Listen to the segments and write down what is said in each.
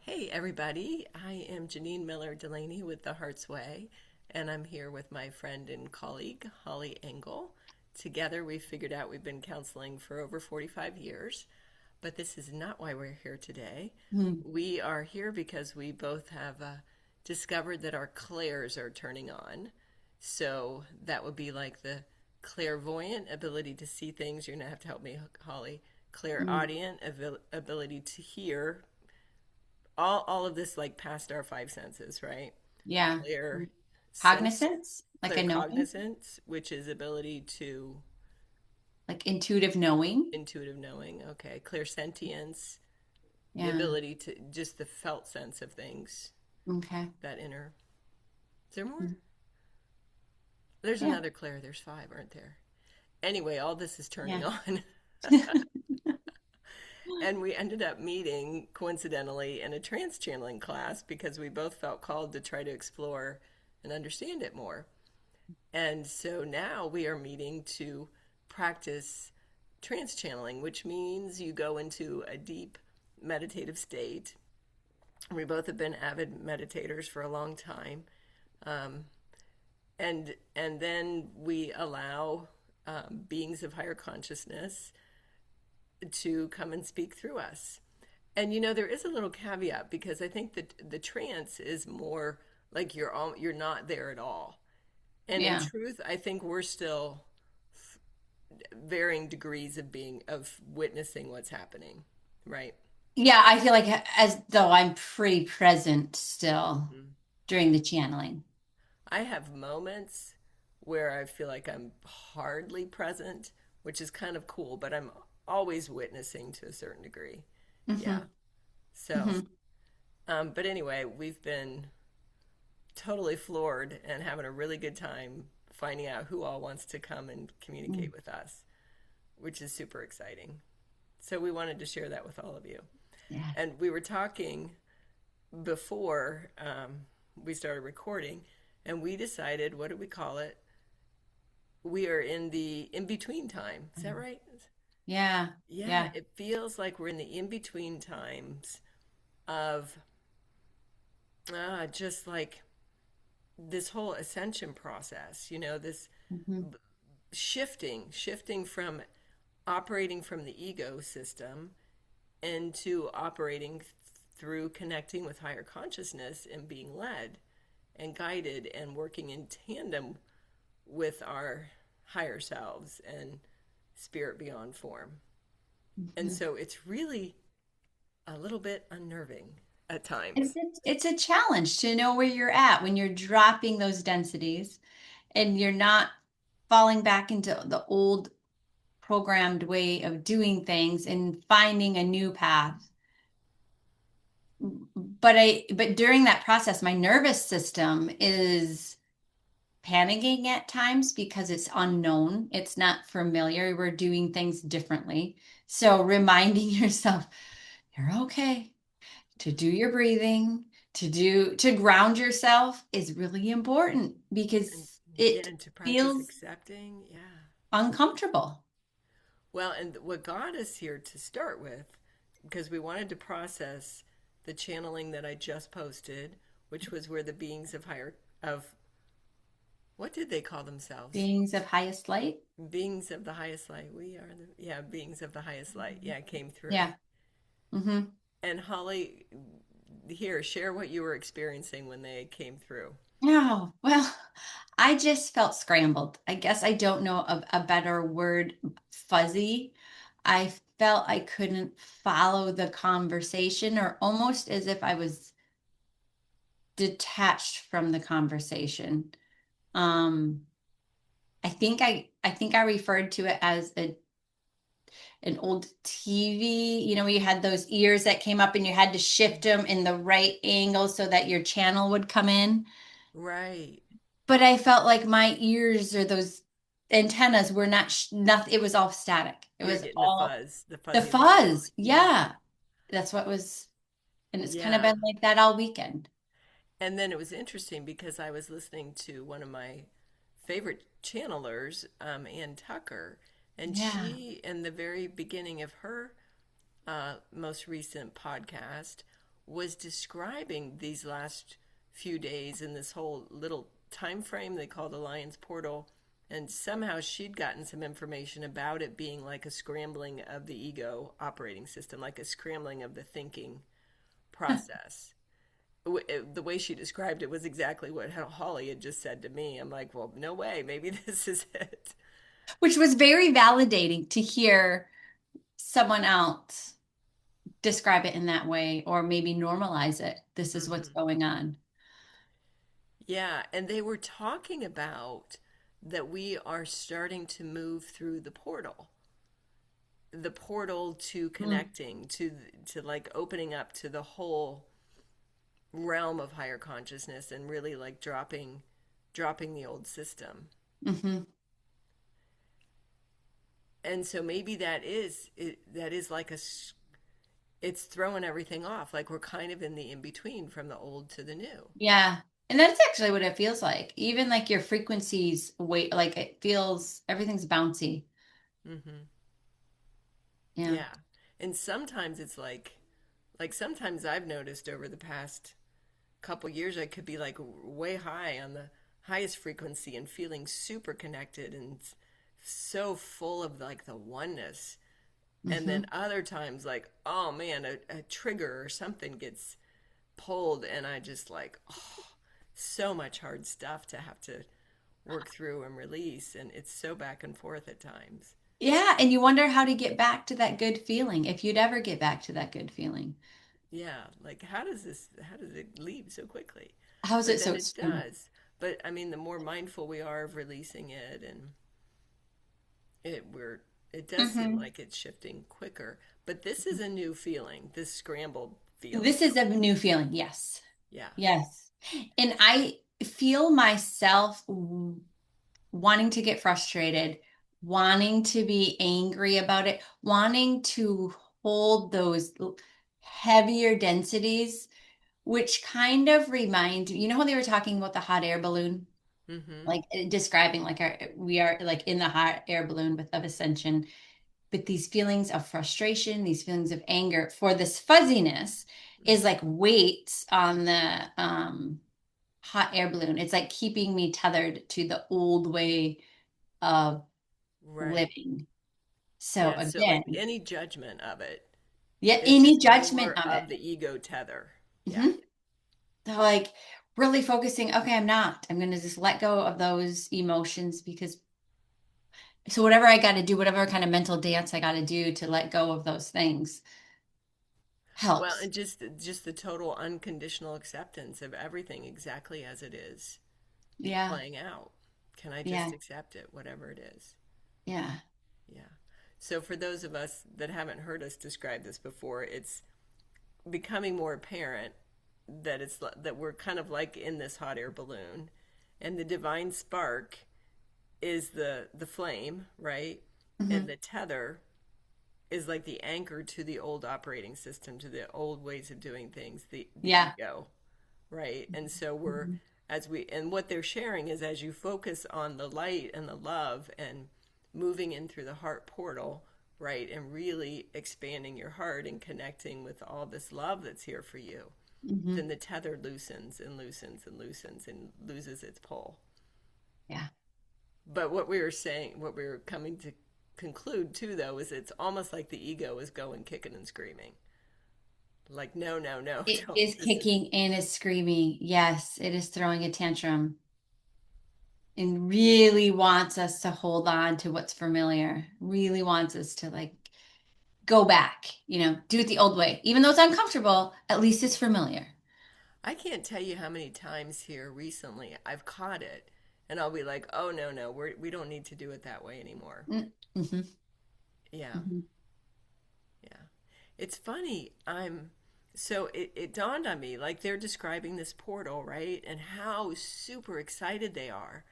Hey, everybody. I am Janine Miller Delaney with The Heart's Way, and I'm here with my friend and colleague, Holly Engel. Together, we've figured out we've been counseling for over 45 years, but this is not why we're here today. Hmm. We are here because we both have discovered that our clairs are turning on. So that would be like the clairvoyant ability to see things. You're going to have to help me, Holly. Mm. Clairaudient ability to hear all of this like past our five senses, right? Yeah. Clear sense, Cognizance, like clear a knowing, cognizance, which is ability to like intuitive knowing. intuitive knowing. Okay, clear sentience, the Yeah. ability to just the felt sense of things, Okay. that inner. Is there more? Mm. There's Yeah. another Claire. There's five, aren't there? Anyway, all this is turning Yeah. on. And we ended up meeting coincidentally in a trance channeling class because we both felt called to try to explore and understand it more. And so now we are meeting to practice trance channeling, which means you go into a deep meditative state. We both have been avid meditators for a long time. Um, and then we allow beings of higher consciousness to come and speak through us. And there is a little caveat because I think that the trance is more like you're not there at all. And in Yeah. truth, I think we're still varying degrees of being of witnessing what's happening, right? Yeah. I feel like as though I'm pretty present still Mhm. during the channeling. I have moments where I feel like I'm hardly present, which is kind of cool, but I'm always witnessing to a certain degree. Hmm. Yeah. So, Hmm. but anyway, we've been totally floored and having a really good time finding out who all wants to come and communicate with us, which is super exciting. So we wanted to share that with all of you. Yeah. And we were talking before we started recording, and we decided, what do we call it? We are in the in between time. Is that right? Yeah. Yeah, Yeah. it feels like we're in the in between times of just like this whole ascension process, this Hmm. shifting from operating from the ego system into operating through connecting with higher consciousness and being led and guided and working in tandem with our higher selves and spirit beyond form. And Hmm. so it's really a little bit unnerving at It's, times. it's it's a challenge to know where you're at when you're dropping those densities and you're not falling back into the old programmed way of doing things and finding a new path. But during that process, my nervous system is panicking at times because it's unknown. It's not familiar. We're doing things differently. So reminding yourself, you're okay, to do your breathing, to ground yourself is really important And because yeah, it and to practice feels accepting. Yeah. uncomfortable. Well, and what got us here to start with, because we wanted to process the channeling that I just posted, which was where the beings of higher, of what did they call themselves? Beings of highest light. Beings of the highest light. We are the, yeah, beings of the highest light. Yeah, came through. Yeah. Hmm. And Holly, here, share what you were experiencing when they came through. Oh, well, I just felt scrambled. I guess I don't know a better word, fuzzy. I felt I couldn't follow the conversation or almost as if I was detached from the conversation. Um, I think I referred to it as an old TV, where you had those ears that came up and you had to shift them in the right angle so that your channel would come in. Right. But I felt like my ears or those antennas were not nothing. It was all static. It You're was getting the all fuzz, the the fuzzy level. fuzz. Yeah. Yeah, that's what was, and it's kind of Yeah. been like that all weekend. And then it was interesting because I was listening to one of my favorite channelers, Ann Tucker, and Yeah. she, in the very beginning of her most recent podcast, was describing these last few days in this whole little time frame they call the Lion's Portal. And somehow she'd gotten some information about it being like a scrambling of the ego operating system, like a scrambling of the thinking process. The way she described it was exactly what Holly had just said to me. I'm like, well, no way. Maybe this is it. Which was very validating to hear someone else describe it in that way or maybe normalize it. This is what's Hmm. going on. Yeah. And they were talking about that we are starting to move through the portal to Mm. connecting to like opening up to the whole realm of higher consciousness and really like dropping the old system. Hmm. And so maybe that is like it's throwing everything off, like we're kind of in the in between from the old to the new. Yeah. And that's actually what it feels like. Even like your frequencies weight, like it feels everything's bouncy. Hmm. Yeah. Yeah. And sometimes it's like sometimes I've noticed over the past couple years I could be like way high on the highest frequency and feeling super connected and so full of like the oneness. And then Hmm. other times like, oh man, a trigger or something gets pulled and I just like, oh, so much hard stuff to have to work through and release. And it's so back and forth at times. Yeah. And you wonder how to get back to that good feeling, if you'd ever get back to that good feeling. Yeah, like how does it leave so quickly? How is But it then so it extreme? does. But I mean, the more mindful we are of releasing it and it does seem Hmm. like it's shifting quicker. But this is a new feeling, this scrambled feeling. This is a new feeling. Yes. Yeah. Yes. And I feel myself wanting to get frustrated, wanting to be angry about it, wanting to hold those heavier densities, which kind of remind, you know how they were talking about the hot air balloon? Mm-hmm. Like describing like we are like in the hot air balloon with of ascension, but these feelings of frustration, these feelings of anger for this fuzziness is like weights on the hot air balloon. It's like keeping me tethered to the old way of Right. living. So Yeah, so like again, any judgment of it yeah, is any just judgment more of it. of the ego tether. Yeah. Hmm. So like really focusing, okay, I'm not. I'm going to just let go of those emotions because so whatever I got to do, whatever kind of mental dance I got to do to let go of those things Well, helps. and just the total unconditional acceptance of everything exactly as it is Yeah. playing out. Can I just Yeah. accept it, whatever it is? Yeah. Yeah. So for those of us that haven't heard us describe this before, it's becoming more apparent that that we're kind of like in this hot air balloon, and the divine spark is the flame, right? And Hmm. the tether is like the anchor to the old operating system, to the old ways of doing things, the Yeah. ego, right? And so we're Mhm. as we and what they're sharing is as you focus on the light and the love and moving in through the heart portal, right? And really expanding your heart and connecting with all this love that's here for you, Hmm. then the tether loosens and loosens and loosens and loses its pull. Yeah. But what we were saying, what we were coming to conclude too, though, is it's almost like the ego is going kicking and screaming. Like, no, no, no, It don't. is This is, kicking and is screaming. Yes, it is throwing a tantrum and really wants us to hold on to what's familiar. Really wants us to like go back, do it the old way. Even though it's uncomfortable, at least it's familiar. I can't tell you how many times here recently I've caught it and I'll be like, oh, no, no, we don't need to do it that way anymore. Mm-hmm. Yeah, Hmm. yeah. It's funny. So it dawned on me like they're describing this portal, right? And how super excited they are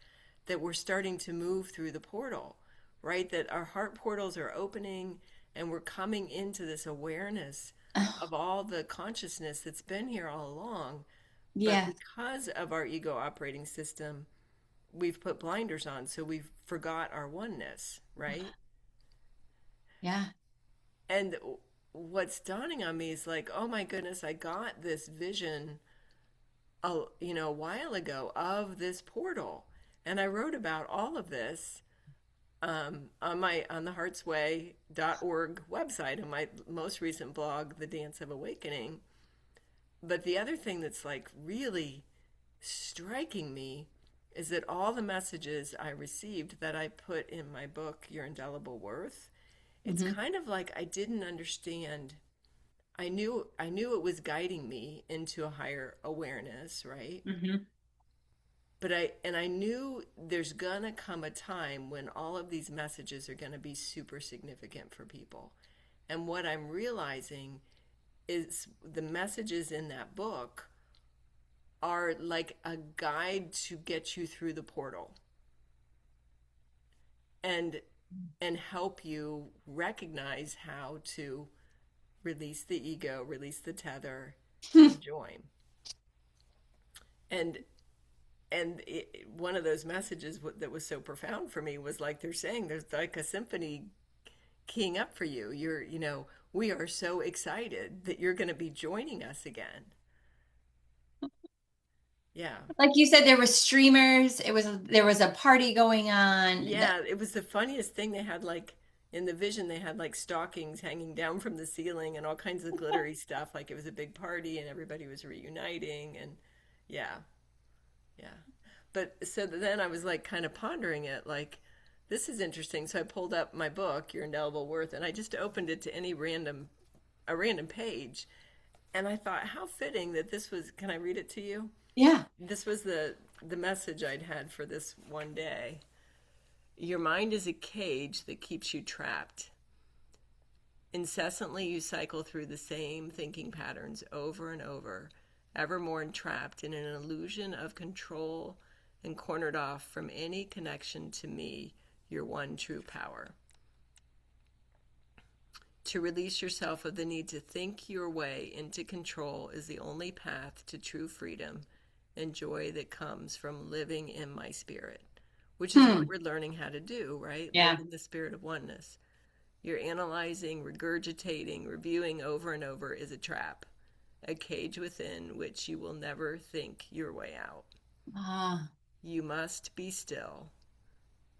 that we're starting to move through the portal, right? That our heart portals are opening and we're coming into this awareness Oh, of all the consciousness that's been here all along. But yeah. because of our ego operating system, we've put blinders on, so we've forgot our oneness, right? Yeah. And what's dawning on me is like, oh my goodness, I got this vision a while ago of this portal. And I wrote about all of this on the heartsway.org website, on my most recent blog, The Dance of Awakening. But the other thing that's like really striking me is that all the messages I received that I put in my book, Your Indelible Worth, it's Hmm. kind of like I didn't understand. I knew it was guiding me into a higher awareness, right? Hmm. But I knew there's gonna come a time when all of these messages are gonna be super significant for people. And what I'm realizing is the messages in that book are like a guide to get you through the portal and and help you recognize how to release the ego, release the tether, and join. And one of those messages that was so profound for me was like they're saying there's like a symphony keying up for you. We are so excited that you're going to be joining us again. Yeah. Like you said, there were streamers. There was a party going on. Yeah, it was the funniest thing. They had like in the vision they had like stockings hanging down from the ceiling and all kinds of glittery stuff like it was a big party and everybody was reuniting and yeah. Yeah. But so then I was like kind of pondering it like this is interesting. So I pulled up my book, Your Indelible Worth, and I just opened it to a random page. And I thought, how fitting that this was. Can I read it to you? Yeah. This was the message I'd had for this one day. Your mind is a cage that keeps you trapped. Incessantly, you cycle through the same thinking patterns over and over, ever more entrapped in an illusion of control and cornered off from any connection to me, your one true power. To release yourself of the need to think your way into control is the only path to true freedom and joy that comes from living in my spirit, which is what Hmm. we're learning how to do, right? Live Yeah. in the spirit of oneness. You're analyzing, regurgitating, reviewing over and over is a trap, a cage within which you will never think your way out. Ah. You must be still,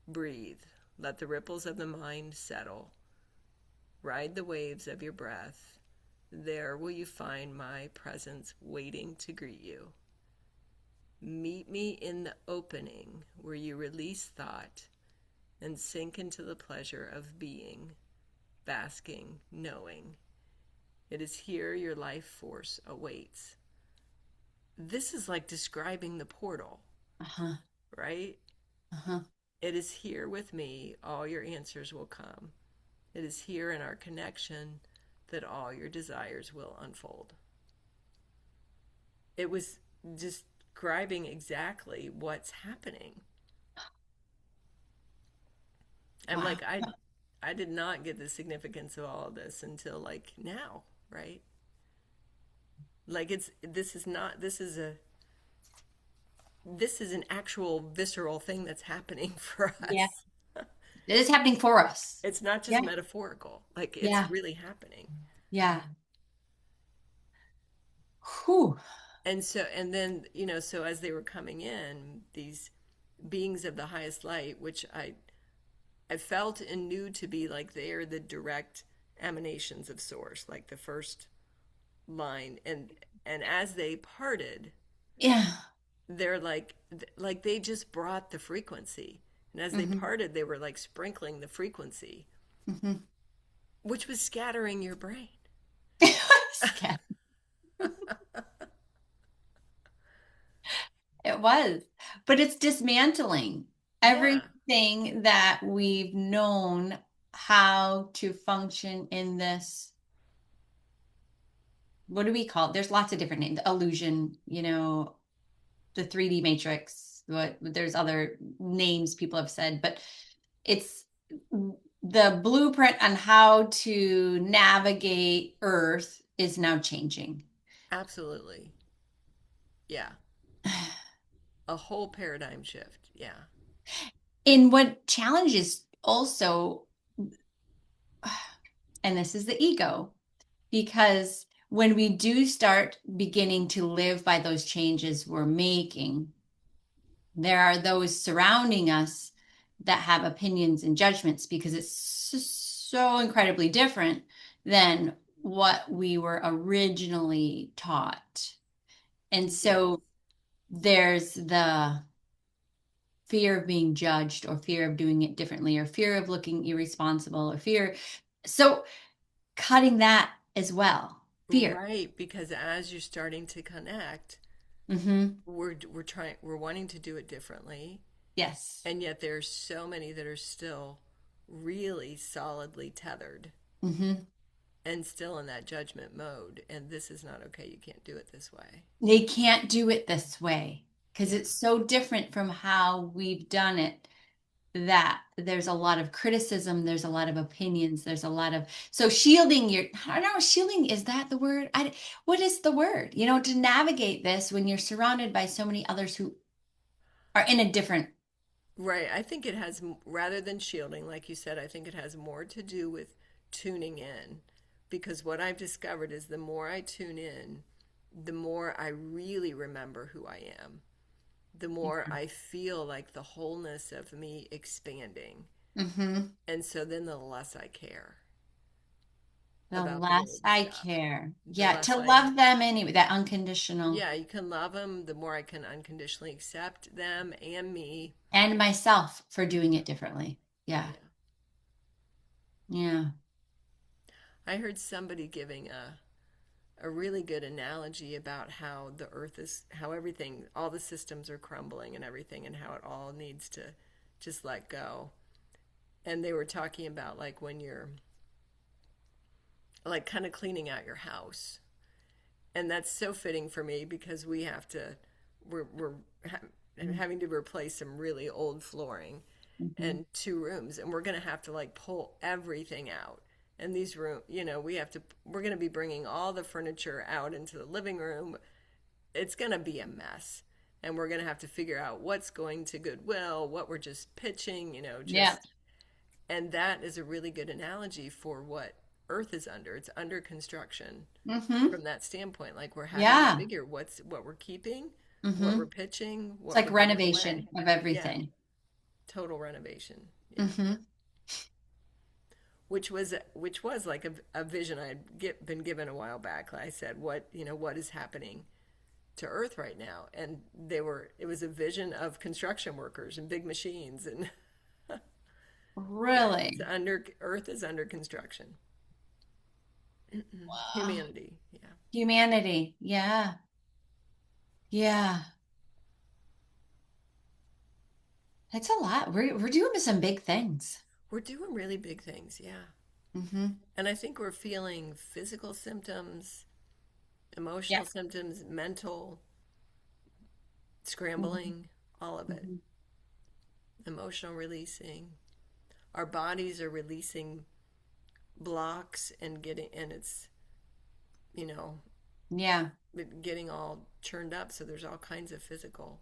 breathe, let the ripples of the mind settle, ride the waves of your breath. There will you find my presence waiting to greet you. Meet me in the opening where you release thought and sink into the pleasure of being, basking, knowing. It is here your life force awaits. This is like describing the portal, Uh-huh. right? Uh-huh. It is here with me, all your answers will come. It is here in our connection that all your desires will unfold. It was describing exactly what's happening. I'm Wow. like, I did not get the significance of all of this until like now, right? Like this is an actual visceral thing that's happening for Yeah. us. It is happening for us. It's not just Yeah. metaphorical. Like it's Yeah. really happening. Yeah. Whew. And then, so as they were coming in, these beings of the highest light, which I felt and knew to be like they are the direct emanations of source, like the first line. And as they parted, Yeah. they're like they just brought the frequency. And as they Hmm. parted, they were like sprinkling the frequency, Hmm. which was scattering your brain. It was, but it's dismantling Yeah, everything that we've known how to function in this. What do we call it? There's lots of different names. Illusion, the 3D matrix. What there's other names people have said, but it's the blueprint on how to navigate Earth is now changing. absolutely. Yeah, a whole paradigm shift. Yeah. And what challenges also, and this is the ego. because when we do start beginning to live by those changes we're making, there are those surrounding us that have opinions and judgments because it's so incredibly different than what we were originally taught. And Yes. so there's the fear of being judged or fear of doing it differently or fear of looking irresponsible or fear. So cutting that as well. Fear. Right, because as you're starting to connect, Mm-hmm. we're wanting to do it differently, Yes. and yet there's so many that are still really solidly tethered Mm-hmm. and still in that judgment mode, and this is not okay. You can't do it this way. They can't do it this way because Yeah. it's so different from how we've done it that there's a lot of criticism, there's a lot of opinions, there's a lot of so shielding your I don't know, shielding is that the word? What is the word? To navigate this when you're surrounded by so many others who are in a different. Right. I think it has, rather than shielding, like you said, I think it has more to do with tuning in. Because what I've discovered is the more I tune in, the more I really remember who I am, the more I feel like the wholeness of me expanding. Mm-hmm. And so then the less I care The about the less old I stuff. care. The Yeah, less to I, love them anyway, that unconditional. yeah, you can love them, the more I can unconditionally accept them and me. And myself for doing it differently. Yeah. Yeah. Yeah. I heard somebody giving a really good analogy about how the earth is, how everything, all the systems are crumbling and everything, and how it all needs to just let go. And they were talking about like when you're like kind of cleaning out your house. And that's so fitting for me because we're having to replace some really old flooring Mm-hmm. and two rooms, and we're going to have to like pull everything out. And these room, we're going to be bringing all the furniture out into the living room. It's going to be a mess. And we're going to have to figure out what's going to Goodwill, what we're just pitching, Yeah. and that is a really good analogy for what Earth is under. It's under construction Mm-hmm. from that standpoint. Like we're having to Yeah. figure what we're keeping, what Mm-hmm. we're pitching, It's what like we're giving away. renovation of Yeah, everything. total renovation. Yeah. Mm-hmm. Which was like a vision I had been given a while back. I said, what is happening to Earth right now? And it was a vision of construction workers and big machines, and yeah, it's Really? under Earth is under construction. Wow. Humanity, yeah. Humanity. Yeah. Yeah. It's a lot. We're doing some big things. We're doing really big things, yeah. Mm-hmm. And I think we're feeling physical symptoms, Yeah. emotional symptoms, mental Mm-hmm. scrambling, all of it. Mm-hmm. Emotional releasing. Our bodies are releasing blocks and it's, you know, Yeah. getting all churned up. So there's all kinds of physical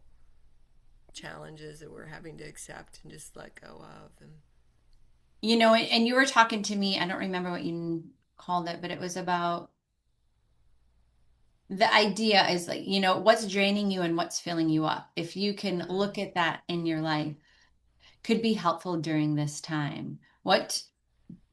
challenges that we're having to accept and just let go of. And And you were talking to me, I don't remember what you called it, but it was about the idea is like, what's draining you and what's filling you up. If you can look at that in your life, could be helpful during this time. What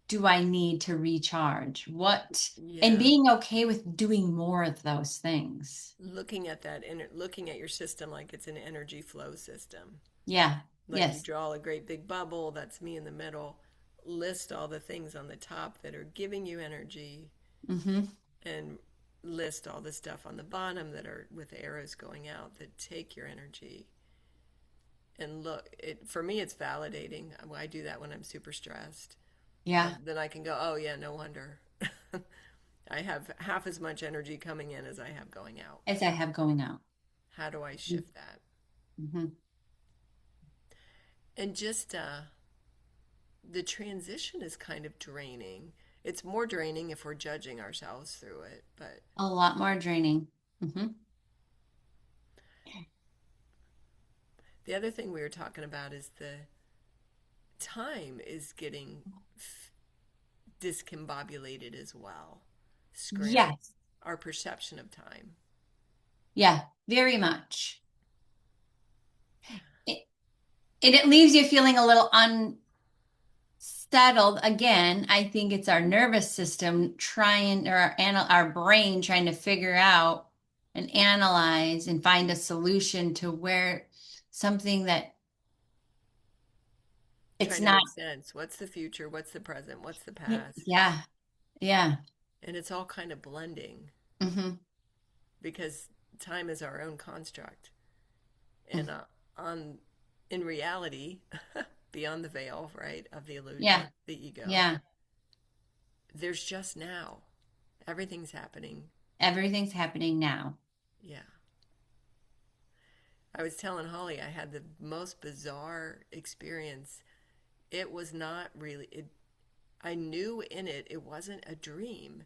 do I need to recharge? And yeah, being okay with doing more of those things. looking at that and looking at your system like it's an energy flow system. Yeah. Like you Yes. draw a great big bubble, that's me in the middle. List all the things on the top that are giving you energy, Mm-hmm. and list all the stuff on the bottom that are with arrows going out that take your energy. And look, for me, it's validating. I do that when I'm super stressed. Yeah. Then I can go, oh, yeah, no wonder. I have half as much energy coming in as I have going out. As I have going out. How do I shift that? Mm-hmm. And just the transition is kind of draining. It's more draining if we're judging ourselves through it. But A lot more draining. Mm-hmm. the other thing we were talking about is the time is getting discombobulated as well. scramble Yes. our perception of time. Yeah, very much. It, and it leaves you feeling a little unsettled. Again, I think it's our nervous system trying, or our brain trying to figure out and analyze and find a solution to where something that it's Trying to not. make sense. What's the future? What's the present? What's the past? Yeah, yeah. And it's all kind of blending Hmm. because time is our own construct. And on in reality, beyond the veil, right, of the Yeah, illusion, the ego, yeah. there's just now. Everything's happening. Everything's happening now. Yeah. I was telling Holly I had the most bizarre experience. It was not really it I knew in it it wasn't a dream.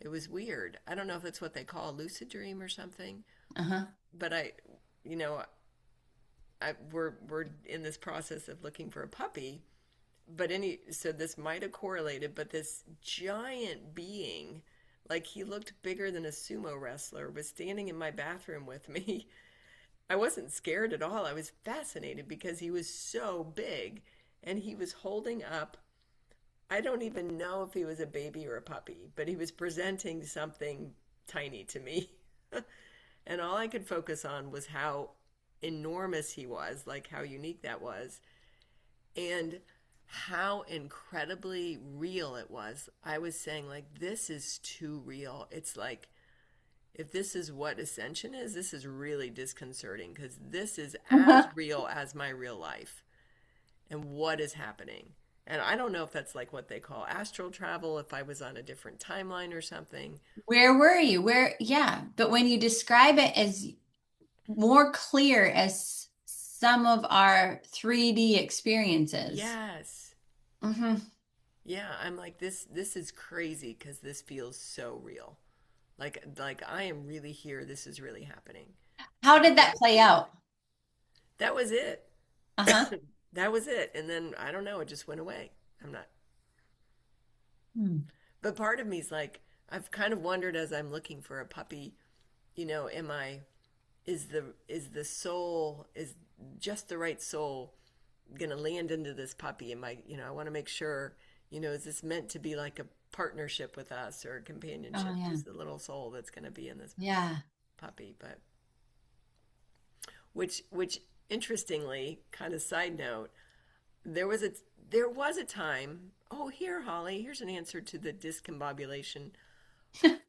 It was weird. I don't know if that's what they call a lucid dream or something, Uh-huh. but you know, we're in this process of looking for a puppy, but so this might have correlated, but this giant being, like he looked bigger than a sumo wrestler, was standing in my bathroom with me. I wasn't scared at all. I was fascinated because he was so big and he was holding up, I don't even know if he was a baby or a puppy, but he was presenting something tiny to me. And all I could focus on was how enormous he was, like how unique that was, and how incredibly real it was. I was saying, like, this is too real. It's like, if this is what ascension is, this is really disconcerting because this is as real as my real life and what is happening. And I don't know if that's like what they call astral travel, if I was on a different timeline or something. Where were you? Where, yeah. But when you describe it as more clear as some of our 3D experiences. Yes. Hmm. Yeah, I'm like this is crazy because this feels so real. Like I am really here. This is really happening. How did And that play out? that was it. Uh-huh. That was it. And then I don't know, it just went away. I'm not. Hmm. But part of me is like I've kind of wondered as I'm looking for a puppy, am I is the soul is just the right soul going to land into this puppy? Am I, I want to make sure, is this meant to be like a partnership with us or a Oh, companionship? yeah. Who's the little soul that's going to be in this Yeah. puppy? But which interestingly, kind of side note, there was a there was a time. Oh, here, Holly. Here's an answer to the discombobulation.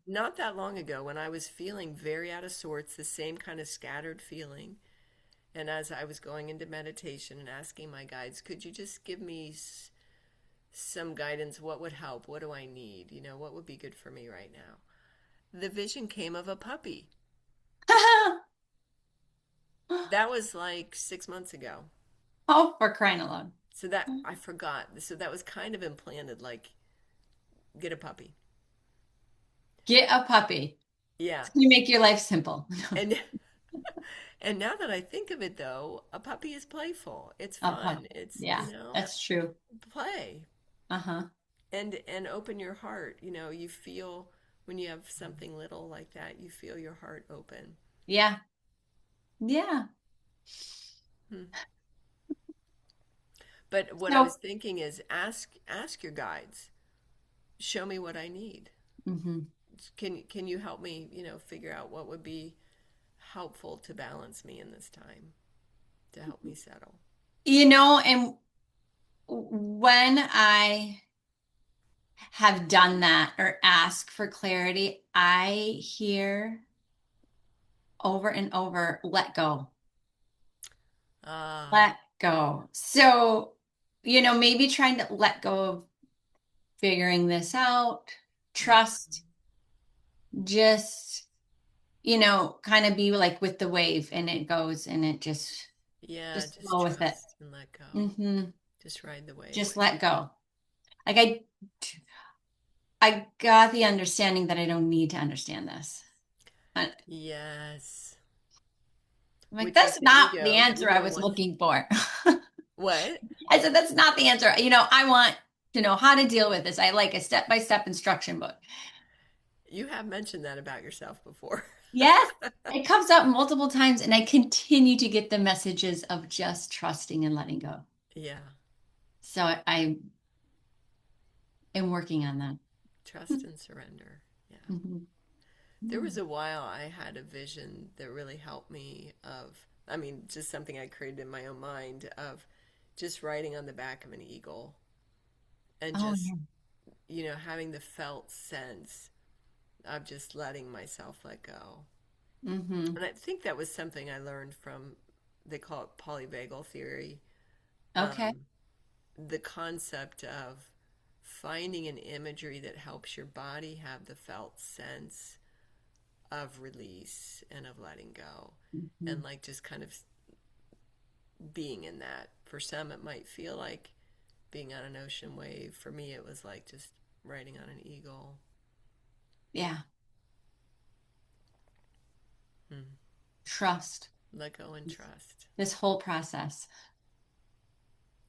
Not that long ago, when I was feeling very out of sorts, the same kind of scattered feeling, and as I was going into meditation and asking my guides, could you just give me some guidance? What would help? What do I need? What would be good for me right now? The vision came of a puppy. That was like 6 months ago. Oh, for crying out loud. So that I forgot. So that was kind of implanted, like, get a puppy. Get a puppy. Yeah. You make your life simple. And and now that I think of it though, a puppy is playful. It's A puppy. fun. It's, Yeah, that's true. play Uh-huh. and open your heart. You feel when you have something little like that, you feel your heart open. Yeah. Yeah. Hmm. But what I was So, thinking is ask your guides. Show me what I need. mhm. Can you help me, figure out what would be helpful to balance me in this time, to help me settle? And when I have done that or ask for clarity, I hear over and over, let go, Ah, let go. So, maybe trying to let go of figuring this out, yeah. trust, just, kind of be like with the wave and it goes and it Yeah, just just flow with it. trust and let go. Hmm. Just ride the wave. Just let go. Like I got the understanding that I don't need to understand this. I'm Yes. like, Which with that's the not the ego, the answer I ego was wants looking for. what? I said, that's not the answer. I want to know how to deal with this. I like a step-by-step instruction book. You have mentioned that about yourself before. Yes, it comes up multiple times, and I continue to get the messages of just trusting and letting go. Yeah. So I am working on that. Trust and surrender. Yeah. Mhm. There was a while I had a vision that really helped me just something I created in my own mind of just writing on the back of an eagle and Oh, just, yeah. having the felt sense of just letting myself let go. Hmm. And I think that was something I learned from, they call it polyvagal theory, Okay. um, the concept of finding an imagery that helps your body have the felt sense of release and of letting go. Mhm. And like just kind of being in that. For some, it might feel like being on an ocean wave. For me, it was like just riding on an eagle. Yeah. Hmm. Trust Let go and trust. this whole process.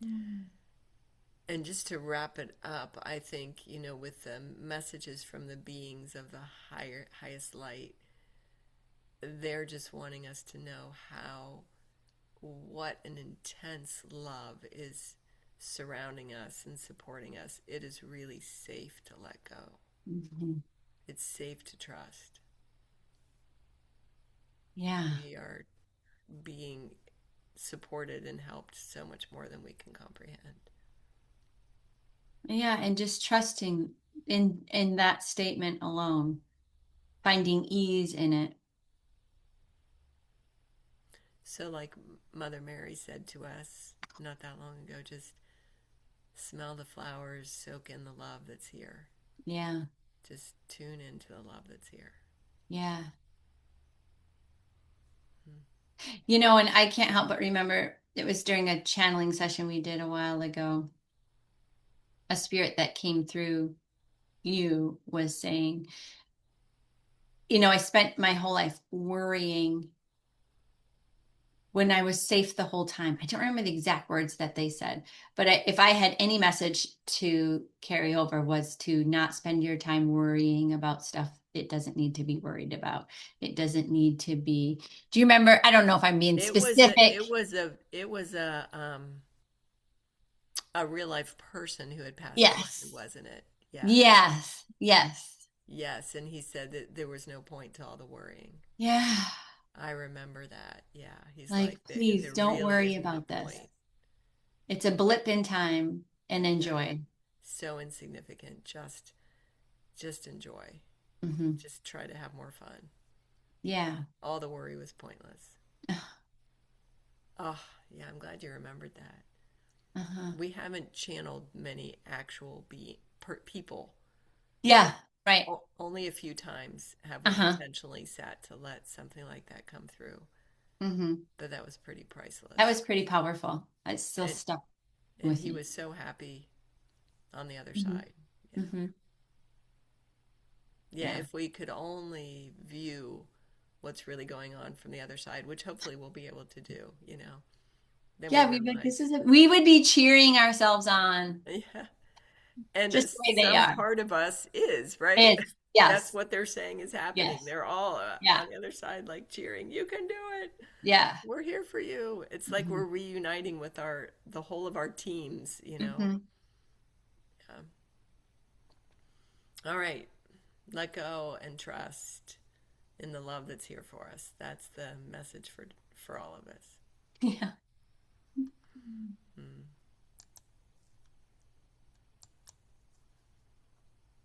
Mm. And just to wrap it up, I think, with the messages from the beings of the highest light, they're just wanting us to know what an intense love is surrounding us and supporting us. It is really safe to let go. Mhm. It's safe to trust. Yeah. We are being supported and helped so much more than we can comprehend. Yeah, and just trusting in that statement alone, finding ease in it. So, like Mother Mary said to us not that long ago, just smell the flowers, soak in the love that's here. Yeah. Just tune into the love that's here. Yeah. Hmm. And I can't help but remember it was during a channeling session we did a while ago. A spirit that came through you was saying, I spent my whole life worrying when I was safe the whole time. I don't remember the exact words that they said, but if I had any message to carry over was to not spend your time worrying about stuff it doesn't need to be worried about. It doesn't need to be. Do you remember? I don't know if I'm being It was a specific. it was a it was a real life person who had passed away, Yes. wasn't it? Yes. Yes. Yes. Yes, and he said that there was no point to all the worrying. Yeah. I remember that. Yeah, he's Like, like please there don't really worry isn't a about this. point. It's a blip in time and Yeah, enjoy. so insignificant. Just enjoy. Hmm. Just try to have more fun. Yeah. All the worry was pointless. Oh, yeah, I'm glad you remembered that. Uh-huh. We haven't channeled many actual people. Yeah. Right. Only a few times have we Uh-huh. intentionally sat to let something like that come through. Hmm. But that was pretty That priceless. was pretty powerful. It still And stuck and with he me. was so happy on the other Hmm. side. Yeah. Hmm. Yeah, Yeah. if we could only view what's really going on from the other side, which hopefully we'll be able to do, then we Yeah, this realize, is it. We would be cheering ourselves on yeah. And just the way they some are. part of us is, right? It's That's yes. what they're saying is happening. Yes. They're all Yeah. on the other side, like cheering, you can do it. Yeah. We're here for you. It's like Hmm. we're reuniting with the whole of our teams. Hmm. Yeah. All right. Let go and trust in the love that's here for us. That's the message for all of us. Yeah.